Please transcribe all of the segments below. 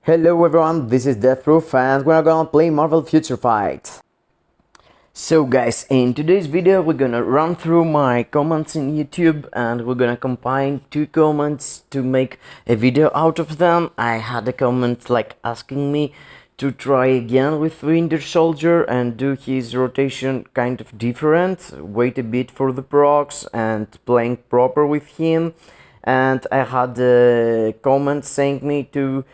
Hello everyone, this is Deathproof and we're gonna play Marvel Future Fight. So guys, in today's video we're gonna run through my comments in YouTube and we're gonna combine two comments to make a video out of them. I had a comment like asking me to try again with Winter Soldier and do his rotation kind of different, wait a bit for the procs and playing proper with him. And I had a comment saying me to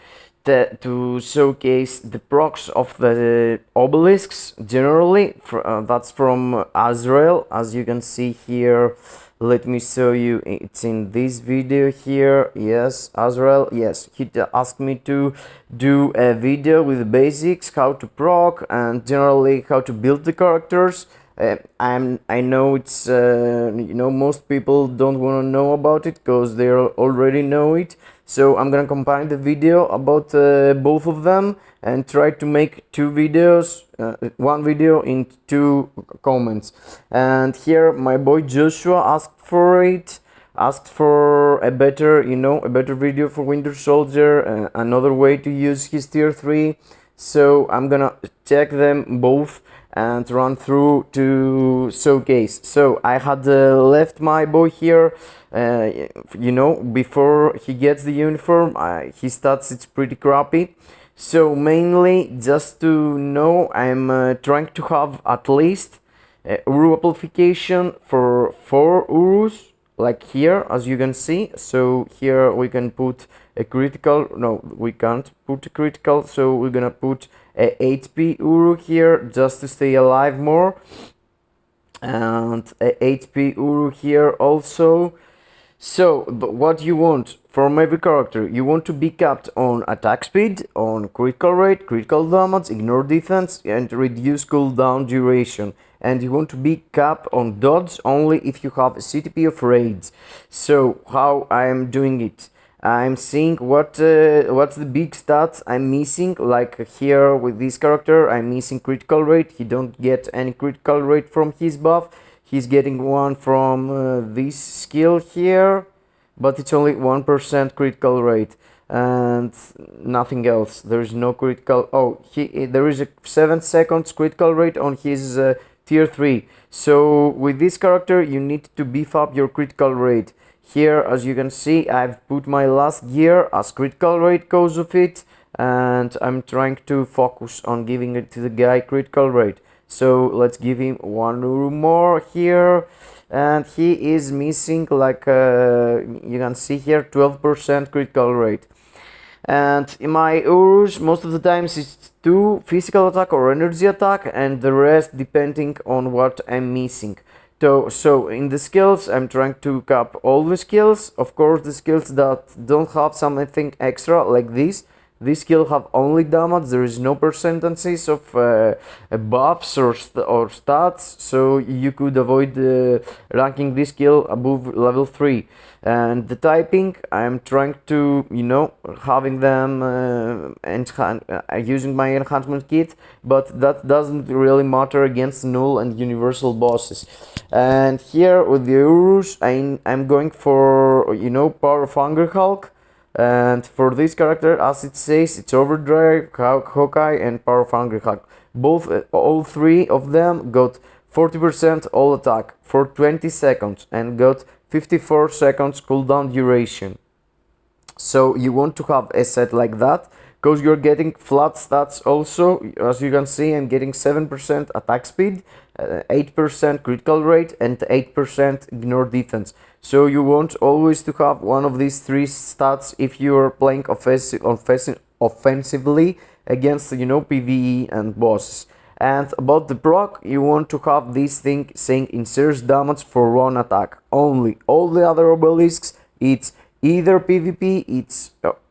showcase the procs of the obelisks generally. That's from Azrael, as you can see here. Let me show you, it's in this video here. Yes, Azrael, yes, he asked me to do a video with the basics, how to proc and generally how to build the characters. I know it's most people don't want to know about it because they already know it, so I'm gonna combine the video about both of them and try to make two videos, one video in two comments. And here my boy Joshua asked for it, asked for a better video for Winter Soldier, another way to use his tier 3. So I'm gonna check them both and run through to showcase. So I had left my boy here, before he gets the uniform, his stats it's pretty crappy. So mainly just to know, I'm trying to have at least Uru amplification for 4 Urus, like here as you can see. So here we can put a critical, no we can't put a critical, so we're gonna put a HP Uru here just to stay alive more, and a HP Uru here also. So what you want from every character, you want to be capped on attack speed, on critical rate, critical damage, ignore defense and reduce cooldown duration. And you want to be capped on dodge only if you have a CTP of raids. So how I am doing it, I'm seeing what's the big stats I'm missing. Like here with this character, I'm missing critical rate. He don't get any critical rate from his buff. He's getting one from this skill here, but it's only 1% critical rate and nothing else. There is no critical. Oh, there is a 7 seconds critical rate on his tier 3. So with this character you need to beef up your critical rate. Here as you can see, I've put my last gear as critical rate cause of it, and I'm trying to focus on giving it to the guy critical rate. So let's give him one Uru more here, and he is missing like you can see here 12% critical rate. And in my Urus most of the times it's 2 physical attack or energy attack, and the rest depending on what I'm missing. So in the skills I'm trying to cap all the skills. Of course the skills that don't have something extra like this skill have only damage. There is no percentages of buffs or stats, so you could avoid ranking this skill above level 3. And the typing, I'm trying to having them using my enhancement kit, but that doesn't really matter against null and universal bosses. And here with the Urus, I'm going for Power of Hunger Hulk. And for this character, as it says, it's Overdrive, Hawkeye and Power of Hungry Hulk. All three of them got 40% all attack for 20 seconds and got 54 seconds cooldown duration. So you want to have a set like that, because you're getting flat stats also. As you can see, I'm getting 7% attack speed, 8% critical rate and 8% ignore defense. So you want always to have one of these 3 stats if you're playing offensively against PvE and bosses. And about the proc, you want to have this thing saying inserts damage for 1 attack only. All the other obelisks, it's either PvP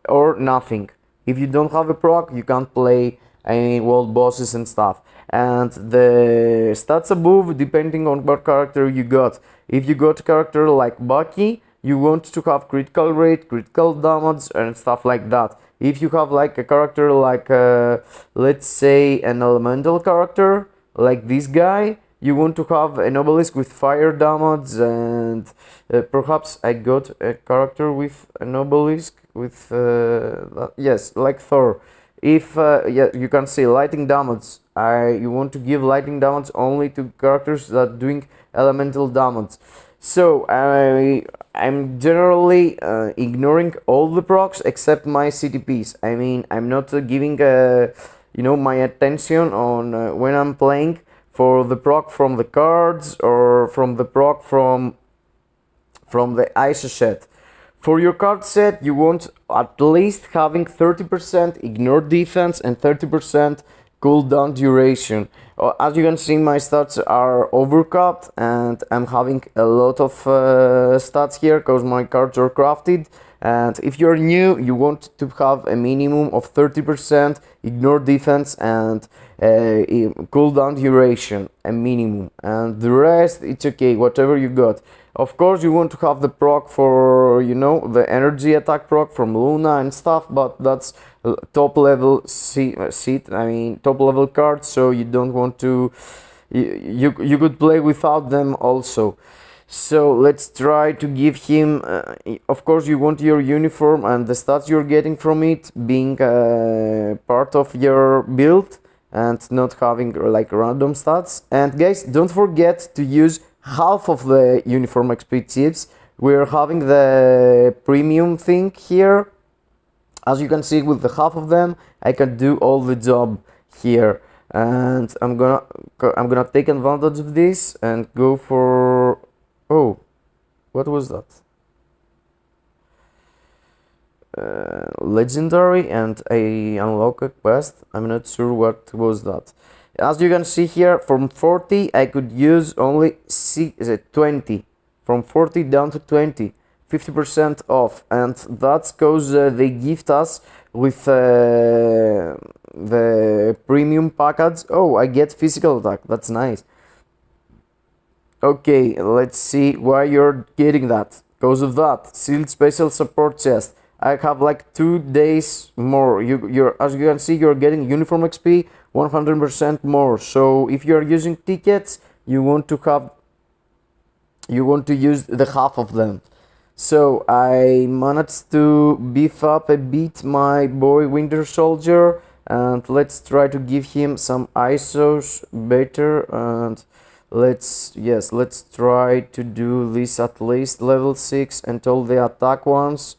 or nothing. If you don't have a proc, you can't play any world bosses and stuff. And the stats above, depending on what character you got. If you got a character like Bucky, you want to have critical rate, critical damage and stuff like that. If you have like a character like let's say an elemental character like this guy, you want to have an obelisk with fire damage, and perhaps I got a character with an obelisk with yes, like Thor. If yeah, you can see lightning damage. You want to give lightning damage only to characters that doing elemental damage. So I'm generally ignoring all the procs except my CTPs. I mean, I'm not giving my attention on when I'm playing for the proc from the cards or from the proc from the ISO set. For your card set, you want at least having 30% ignore defense and 30% cooldown duration. As you can see, my stats are overcut, and I'm having a lot of stats here because my cards are crafted. And if you're new, you want to have a minimum of 30% ignore defense and cooldown duration, a minimum. And the rest, it's okay, whatever you got. Of course, you want to have the proc for, the energy attack proc from Luna and stuff, but that's top level seat. I mean, top level cards, so you don't want to. You could play without them also. So let's try to give him. Of course, you want your uniform and the stats you're getting from it being part of your build and not having like random stats. And guys, don't forget to use half of the uniform XP chips. We're having the premium thing here. As you can see, with the half of them, I can do all the job here. And I'm gonna take advantage of this and go for. Oh, what was that? Legendary, and I unlock a quest. I'm not sure what was that. As you can see here, from 40 I could use only 20. From 40 down to 20, 50% off, and that's because they gift us with the premium package. Oh, I get physical attack, that's nice. Okay, let's see why you're getting that. Because of that, sealed special support chest. I have like 2 days more. As you can see, you're getting uniform XP 100% more. So if you are using tickets, you want to use the half of them. So I managed to beef up a bit my boy Winter Soldier, and let's try to give him some ISOs better. And let's try to do this at least level 6 and all the attack ones,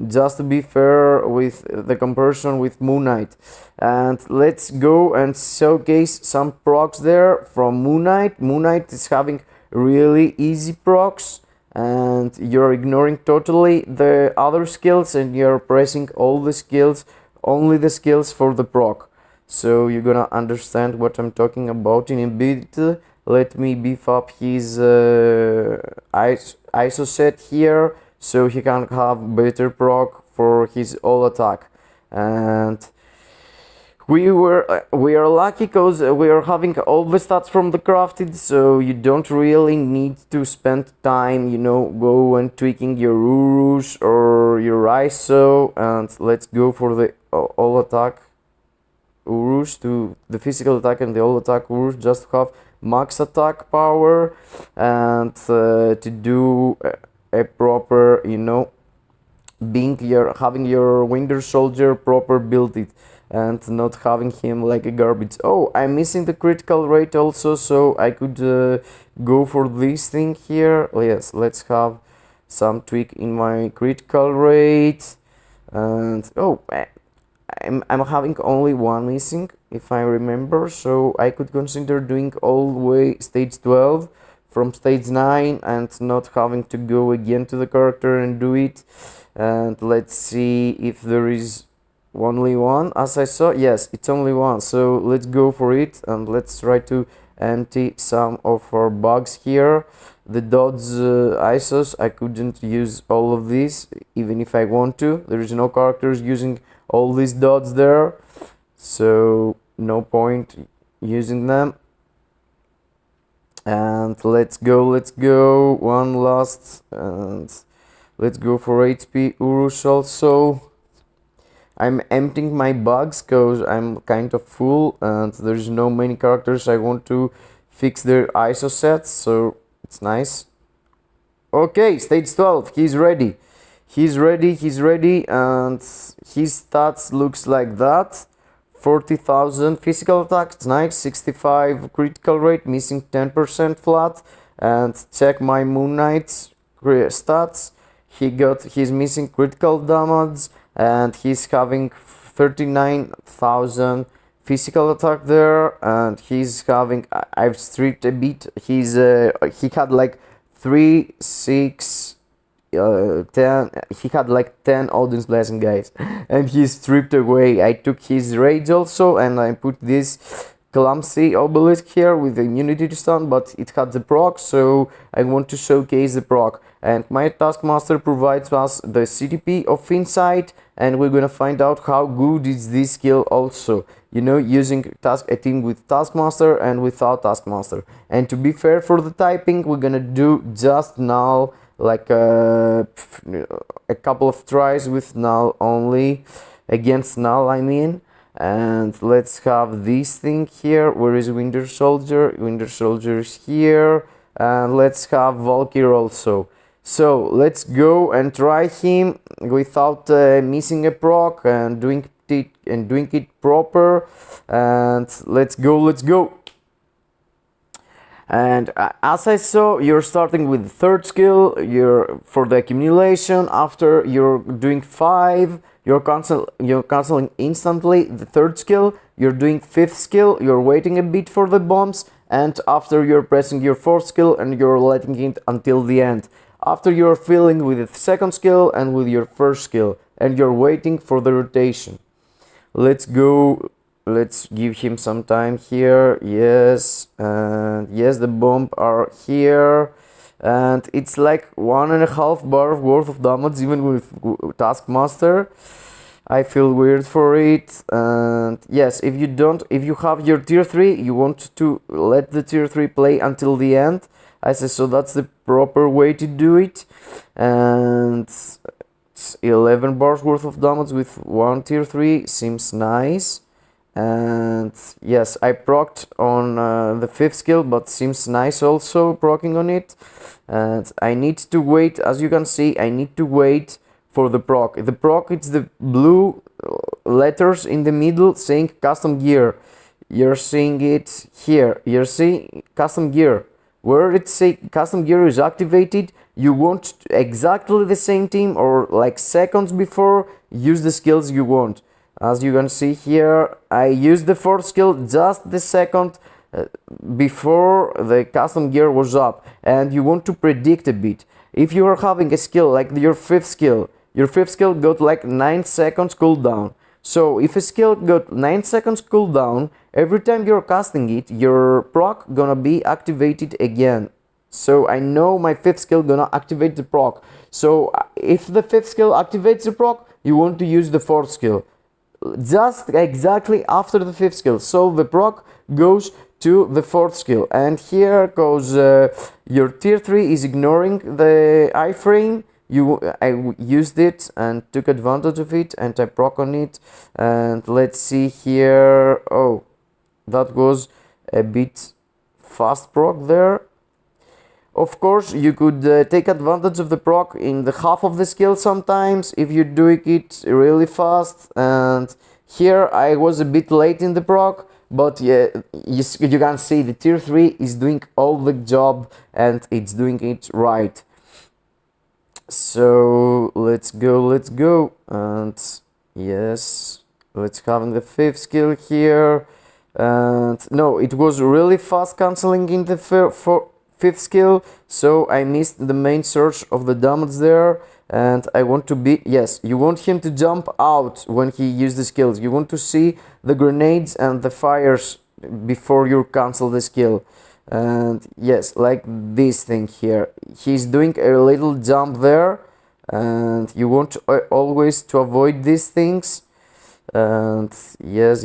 just to be fair with the comparison with Moon Knight. And let's go and showcase some procs there from Moon Knight. Moon Knight is having really easy procs, and you're ignoring totally the other skills and you're pressing all the skills, only the skills for the proc. So you're gonna understand what I'm talking about in a bit. Let me beef up his ISO set here, so he can have better proc for his all attack. And we are lucky because we are having all the stats from the crafted, so you don't really need to spend time, go and tweaking your Urus or your ISO. And let's go for the all attack Urus, to the physical attack and the all attack Urus, just to have max attack power and to do a proper, having your Winter Soldier proper build it and not having him like a garbage. Oh, I'm missing the critical rate also, so I could go for this thing here. Yes, let's have some tweak in my critical rate. And oh, I'm having only one missing, if I remember, so I could consider doing all the way stage 12 from stage 9 and not having to go again to the character and do it. And let's see if there is only one. As I saw, yes, it's only one, so let's go for it and let's try to empty some of our bugs here. The dodge ISOs, I couldn't use all of these even if I want to. There is no characters using all these dots there, so no point using them. And let's go one last, and let's go for HP Urus also. I'm emptying my bugs because I'm kind of full and there's no many characters I want to fix their ISO sets, so it's nice. Okay, stage 12, he's ready. He's ready, and his stats looks like that. 40,000 physical attack, it's nice. 65 critical rate, missing 10% flat. And check my Moon Knight's stats. He's missing critical damage, and he's having 39,000 physical attack there, and he's having, I've stripped a bit. He had like 3, 6, 10. He had like 10 Odin's Blessing, guys, and he stripped away. I took his rage also, and I put this clumsy obelisk here with the immunity to stun, but it had the proc, so I want to showcase the proc. And my Taskmaster provides us the CTP of Insight, and we're gonna find out how good is this skill also, you know, using a team with Taskmaster and without Taskmaster. And to be fair for the typing, we're gonna do just null, like a couple of tries with null only, against null I mean. And let's have this thing here. Where is Winter Soldier? Winter Soldier is here. And let's have Valkyr also. So let's go and try him without missing a proc and doing it proper. And let's go. And as I saw, you're starting with the third skill. You're for the accumulation. After you're doing 5, you're canceling instantly the third skill. You're doing 5th skill. You're waiting a bit for the bombs, and after you're pressing your 4th skill and you're letting it until the end. After you're filling with the 2nd skill and with your 1st skill, and you're waiting for the rotation. Let's go. Let's give him some time here. Yes, and yes, the bomb are here, and it's like 1.5 bar worth of damage even with Taskmaster. I feel weird for it. And yes, if you have your tier 3, you want to let the tier 3 play until the end. I say so that's the proper way to do it. And it's 11 bars worth of damage with 1 tier 3 seems nice. And yes, I procced on the 5th skill, but seems nice also proccing on it. And I need to wait, as you can see, I need to wait for the proc. The proc, it's the blue letters in the middle saying custom gear. You're seeing it here. You're seeing custom gear. Where it say custom gear is activated, you want exactly the same team or like seconds before use the skills you want. As you can see here, I used the 4th skill just the second before the custom gear was up, and you want to predict a bit. If you are having a skill like your 5th skill got like 9 seconds cooldown. So if a skill got 9 seconds cooldown, every time you're casting it, your proc gonna be activated again. So I know my 5th skill gonna activate the proc. So if the 5th skill activates the proc, you want to use the 4th skill just exactly after the 5th skill, so the proc goes to the 4th skill. And here goes your tier 3 is ignoring the iframe. I used it and took advantage of it, and I proc on it. And let's see here. Oh, that was a bit fast proc there. Of course, you could take advantage of the proc in the half of the skill sometimes if you're doing it really fast. And here I was a bit late in the proc, but yeah, you can see the tier 3 is doing all the job and it's doing it right. So let's go. And yes, let's have the 5th skill here. And no, it was really fast cancelling in the 5th skill, so I missed the main source of the damage there. And I want to be, yes, you want him to jump out when he uses the skills. You want to see the grenades and the fires before you cancel the skill. And yes, like this thing here, he's doing a little jump there, and you want always to avoid these things. And yes,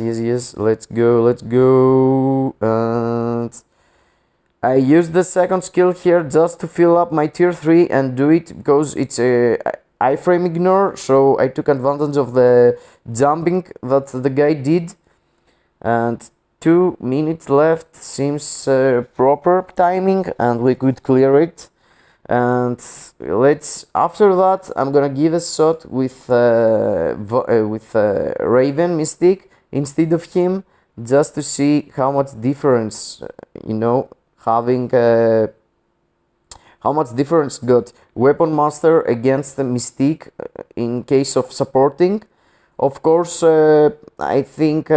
let's go. And I used the 2nd skill here just to fill up my tier 3 and do it because it's a iframe ignore, so I took advantage of the jumping that the guy did. And 2 minutes left seems proper timing, and we could clear it. And after that I'm gonna give a shot with Raven Mystic instead of him, just to see how much difference having how much difference got Weapon Master against the Mystique in case of supporting. Of course, I think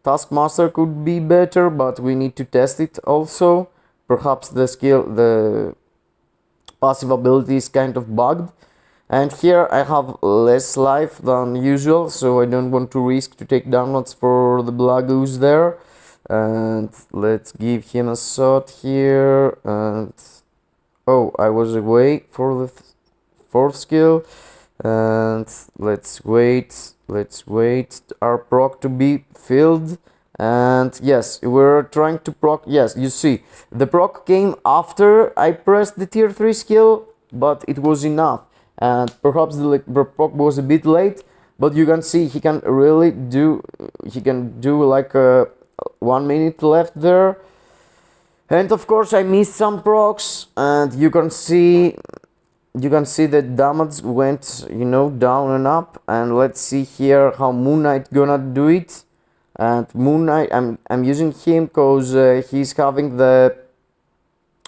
Taskmaster could be better, but we need to test it also. Perhaps the passive ability is kind of bugged. And here I have less life than usual, so I don't want to risk to take downloads for the Blagoos there. And let's give him a shot here. And oh, I was away for the fourth skill. And let's wait our proc to be filled. And yes, we're trying to proc. Yes, you see, the proc came after I pressed the tier 3 skill, but it was enough. And perhaps the proc was a bit late, but you can see he can do like 1 minute left there. And of course I missed some procs, and you can see the damage went down and up. And let's see here how Moon Knight gonna do it. And Moon Knight, I'm using him because he's having the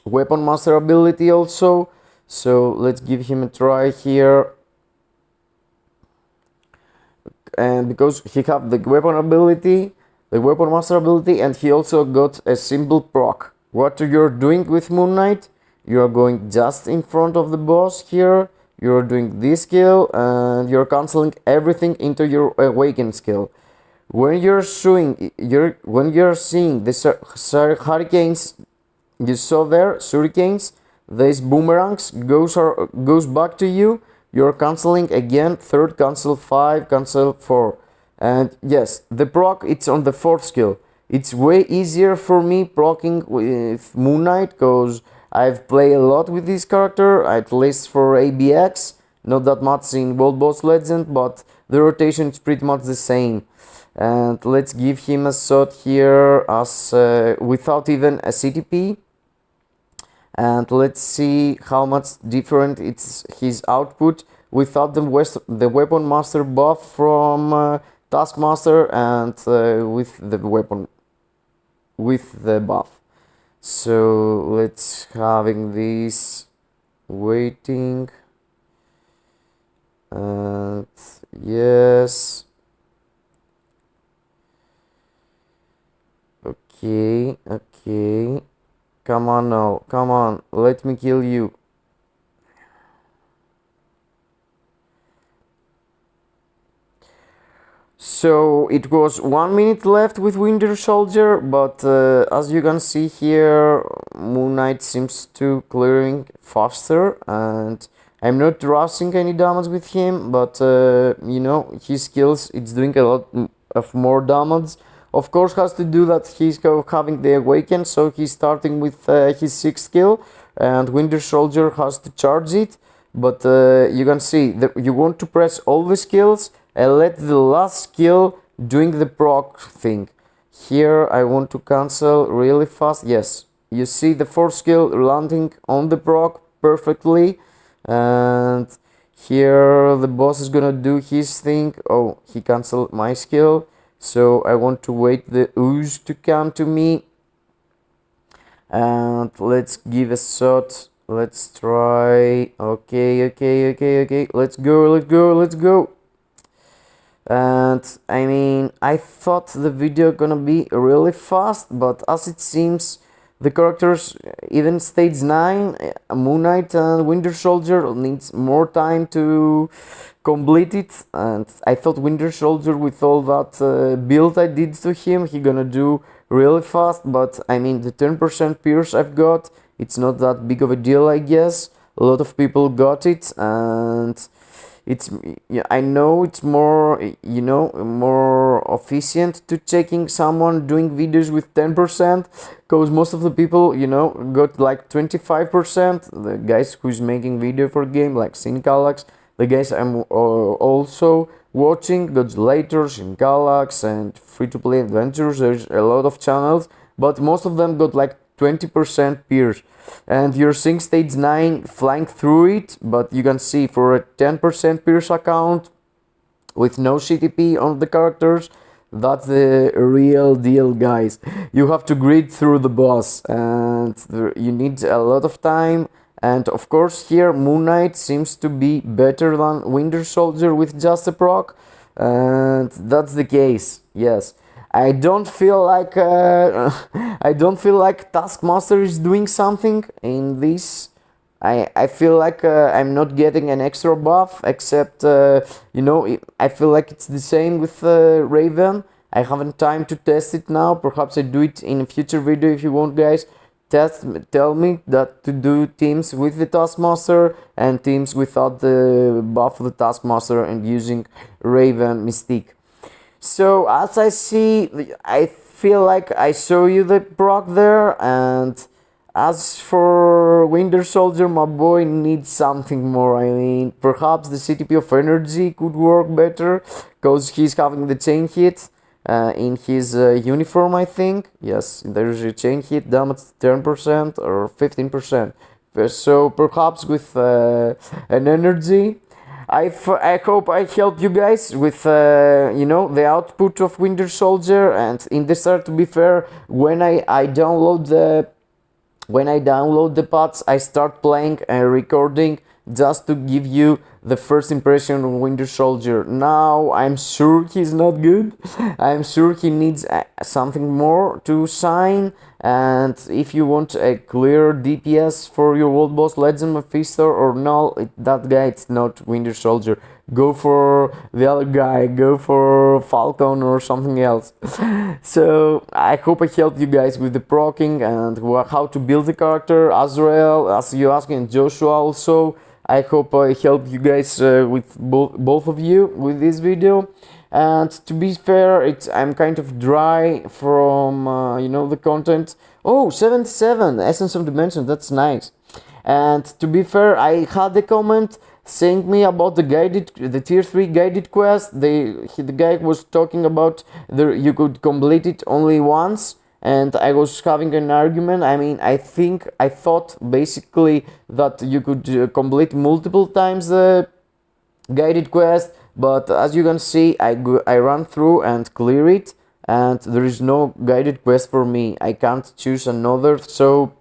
Weapon Master ability also, so let's give him a try here. And because he have the Weapon Master ability, and he also got a simple proc. What you're doing with Moon Knight, you're going just in front of the boss here, you're doing this skill, and you're canceling everything into your Awaken skill. When you're seeing the hurricanes you saw there, shurikens, these boomerangs goes back to you. You're canceling again, third cancel 5, cancel 4. And yes, the proc, it's on the fourth skill. It's way easier for me procking with Moon Knight because I've played a lot with this character, at least for ABX, not that much in World Boss Legend, but the rotation is pretty much the same. And let's give him a shot here as without even a CTP. And let's see how much different it's his output without the Weapon Master buff from Taskmaster, and with the buff. So let's having this waiting. And yes. Okay. Come on now, come on, let me kill you. So it was 1 minute left with Winter Soldier, but as you can see here, Moon Knight seems to clearing faster, and I'm not rushing any damage with him, but his skills, it's doing a lot of more damage. Of course, has to do that he's having the Awaken, so he's starting with his 6th skill, and Winter Soldier has to charge it. But you can see that you want to press all the skills and let the last skill doing the proc thing. Here I want to cancel really fast. Yes, you see the 4th skill landing on the proc perfectly, and here the boss is gonna do his thing. Oh, he canceled my skill. So I want to wait the ooze to come to me, and let's give a shot. Let's try. Okay. Let's go. And I mean, I thought the video gonna be really fast, but as it seems, the characters, even stage 9, Moon Knight and Winter Soldier, needs more time to complete it. And I thought Winter Soldier, with all that build I did to him, he gonna do really fast. But I mean, the 10% pierce I've got, it's not that big of a deal, I guess. A lot of people got it, and I know it's more more efficient to checking someone doing videos with 10%, because most of the people got like 25%. The guys who's making video for game like Syncalax, the guys I'm also watching. Laters in Galax and free-to-play adventures. There's a lot of channels, but most of them got like 20% pierce, and you're seeing stage 9 flying through it. But you can see for a 10% pierce account with no CTP on the characters, that's the real deal, guys. You have to grid through the boss, and you need a lot of time. And of course here Moon Knight seems to be better than Winter Soldier with just a proc, and that's the case. Yes, I don't feel like I don't feel like Taskmaster is doing something in this. I feel like I'm not getting an extra buff, except you know, I feel like it's the same with Raven. I haven't time to test it now. Perhaps I do it in a future video if you want, guys. Tell me that to do teams with the Taskmaster and teams without the buff of the Taskmaster and using Raven Mystique. So as I see, I feel like I show you the proc there, and as for Winter Soldier, my boy needs something more. I mean, perhaps the CTP of energy could work better, because he's having the chain hit in his uniform, I think. Yes, there's a chain hit damage 10% or 15%. So perhaps with an energy. I hope I helped you guys with you know, the output of Winter Soldier. And in the start, to be fair, when I download the parts, I start playing and recording just to give you the first impression of Winter Soldier. Now I'm sure he's not good. I'm sure he needs something more to shine. And if you want a clear DPS for your world boss, Legend Mephisto or Null, that guy, it's not Winter Soldier. Go for the other guy, go for Falcon or something else. So I hope I helped you guys with the procking and how to build the character. Azrael, as you asked, and Joshua also. I hope I helped you guys with both of you with this video. And to be fair, I'm kind of dry from you know, the content. Oh, 77 Essence of Dimension, that's nice. And to be fair, I had a comment saying me about the tier 3 guided quest. The guy was talking about you could complete it only once, and I was having an argument. I mean, I thought basically that you could complete multiple times the guided quest, but as you can see, I run through and clear it, and there is no guided quest for me. I can't choose another, so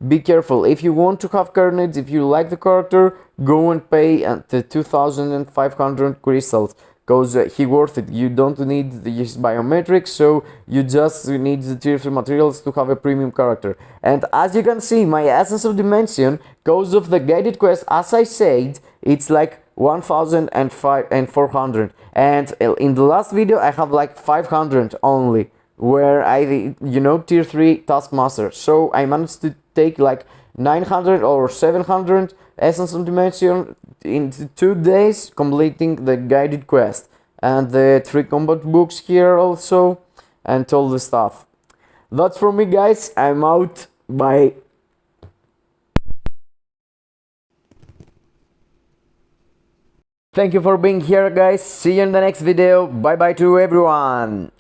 be careful. If you want to have Carnage, if you like the character, go and pay the 2,500 crystals, because he worth it. You don't need his biometrics, so you just need the tier 3 materials to have a premium character. And as you can see, my Essence of Dimension, because of the guided quest, as I said, it's like 1,400, and in the last video I have like 500 only, where I, you know, tier 3 Taskmaster. So I managed to take like 900 or 700 Essence of Dimension in 2 days, completing the guided quest and the 3 combat books here also, and all the stuff. That's for me, guys. I'm out. Bye. Thank you for being here, guys. See you in the next video. Bye bye to everyone.